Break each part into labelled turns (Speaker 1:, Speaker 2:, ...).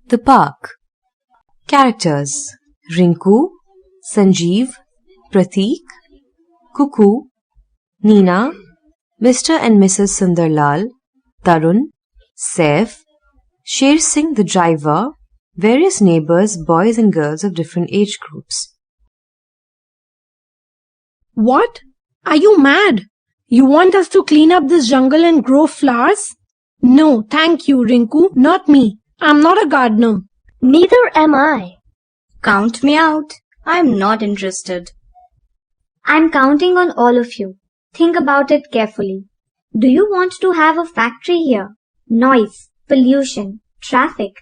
Speaker 1: The park. Characters: Rinku, Sanjeev, Prateek, Cuckoo, Neena, Mr. and Mrs. Sundarlal, Tarun, Saif, Sher Singh the driver, various neighbors, boys and girls of different age groups.
Speaker 2: What? Are you mad? You want us to clean up this jungle and grow flowers? No, thank you, Rinku, not me. I'm not a gardener.
Speaker 3: Neither am I.
Speaker 4: Count me out. I'm not interested.
Speaker 5: I'm counting on all of you. Think about it carefully. Do you want to have a factory here? Noise, pollution, traffic.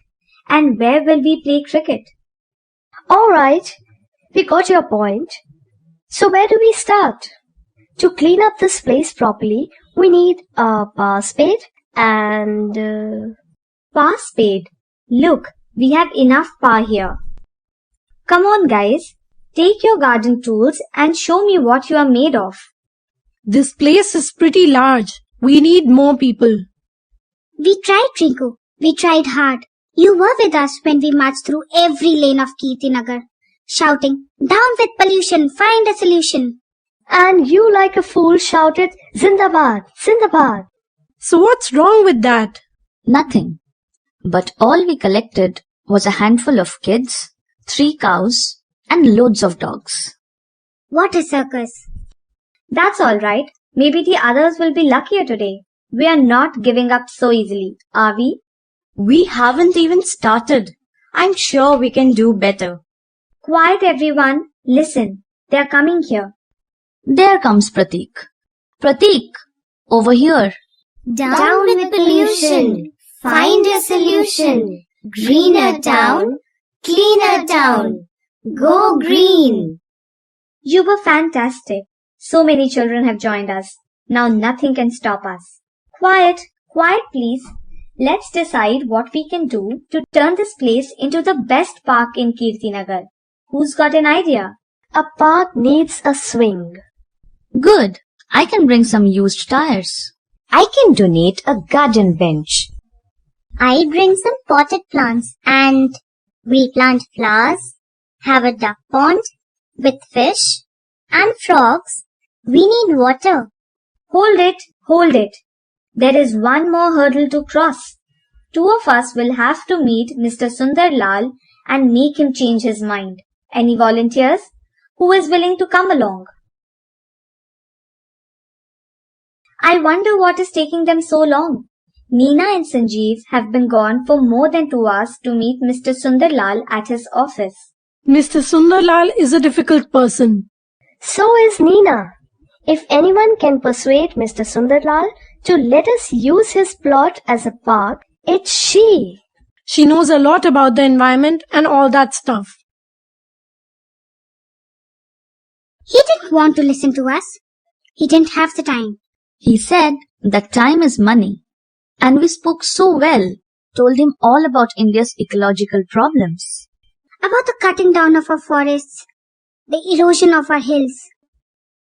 Speaker 5: And where will we play cricket?
Speaker 3: All right, we got your point. So where do we start? To clean up this place properly, we need a power spade and...
Speaker 5: Power spade. Look, we have enough power here. Come on, guys. Take your garden tools and show me what you are made of.
Speaker 2: This place is pretty large. We need more people.
Speaker 6: We tried, Rinku. We tried hard. You were with us when we marched through every lane of Kirtinagar, shouting, "Down with pollution, find a solution."
Speaker 3: And you like a fool shouted, "Zindabad, Zindabad."
Speaker 2: So what's wrong with that?
Speaker 4: Nothing. But all we collected was a handful of kids, 3 cows, and loads of dogs.
Speaker 6: What a circus.
Speaker 5: That's all right. Maybe the others will be luckier today. We are not giving up so easily, are we?
Speaker 4: We haven't even started. I'm sure we can do better.
Speaker 5: Quiet, everyone. Listen. They are coming here.
Speaker 4: There comes Prateek. Prateek, over here.
Speaker 6: Down with pollution, find a solution. Greener town, cleaner town. Go green.
Speaker 5: You were fantastic. So many children have joined us. Now nothing can stop us. Quiet, quiet please. Let's decide what we can do to turn this place into the best park in Kirtinagar. Who's got an idea?
Speaker 3: A park needs a swing.
Speaker 4: Good. I can bring some used tires.
Speaker 1: I can donate a garden bench.
Speaker 6: I bring some potted plants and we plant flowers, have a duck pond with fish and frogs. We need water.
Speaker 5: Hold it, hold it. There is one more hurdle to cross. 2 of us will have to meet Mr. Sundarlal and make him change his mind. Any volunteers? Who is willing to come along? I wonder what is taking them so long. Neena and Sanjeev have been gone for more than 2 hours to meet Mr. Sundarlal at his office.
Speaker 2: Mr. Sundarlal is a difficult person.
Speaker 3: So is Neena. If anyone can persuade Mr. Sundarlal to let us use his plot as a park, it's she.
Speaker 2: She knows a lot about the environment and all that stuff.
Speaker 6: He didn't want to listen to us. He didn't have the time.
Speaker 4: He said that time is money. And we spoke so well, told him all about India's ecological problems.
Speaker 6: About the cutting down of our forests, the erosion of our hills,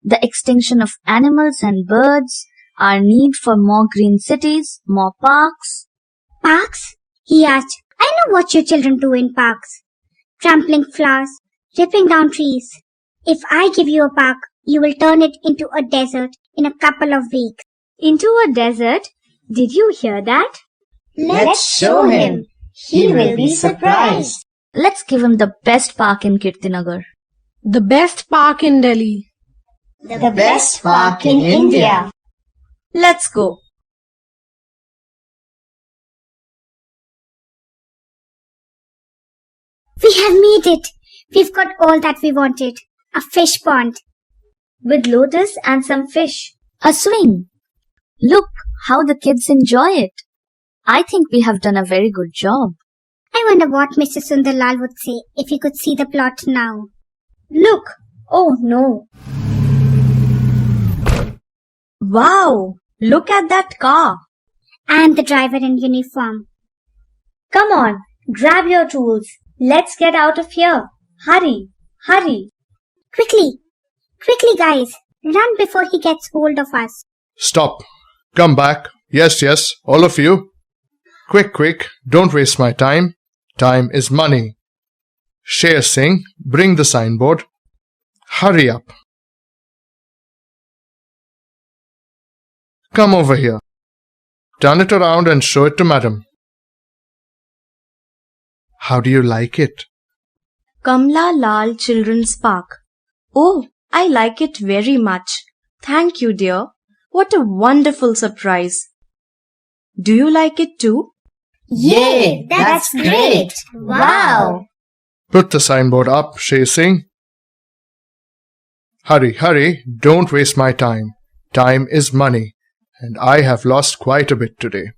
Speaker 4: The extinction of animals and birds, our need for more green cities, more parks.
Speaker 6: Parks? He asked. I know what you children do in parks. Trampling flowers, ripping down trees. If I give you a park, you will turn it into a desert in a couple of weeks.
Speaker 5: Into a desert? Did you hear that?
Speaker 6: Let's show him. He will be surprised.
Speaker 4: Let's give him the best park in Kirtinagar.
Speaker 2: The best park in Delhi.
Speaker 6: The best park in India.
Speaker 4: Let's go.
Speaker 6: We have made it. We've got all that we wanted. A fish pond.
Speaker 5: With lotus and some fish.
Speaker 4: A swing. Look how the kids enjoy it. I think we have done a very good job.
Speaker 6: I wonder what Mr. Sundarlal would say if he could see the plot now.
Speaker 5: Look! Oh no! Wow! Look at that car!
Speaker 6: And the driver in uniform.
Speaker 5: Come on, grab your tools. Let's get out of here. Hurry, hurry.
Speaker 6: Quickly, quickly guys. Run before he gets hold of us.
Speaker 7: Stop. Come back. Yes, all of you. Quick, don't waste my time. Time is money. Sher Singh, bring the signboard. Hurry up. Come over here. Turn it around and show it to madam. How do you like it?
Speaker 1: Kamla Lal Children's Park. Oh, I like it very much. Thank you, dear. What a wonderful surprise. Do you like it too?
Speaker 6: Yay, that's great. Wow.
Speaker 7: Put the signboard up, Sher Singh. Hurry, hurry, don't waste my time. Time is money, and I have lost quite a bit today.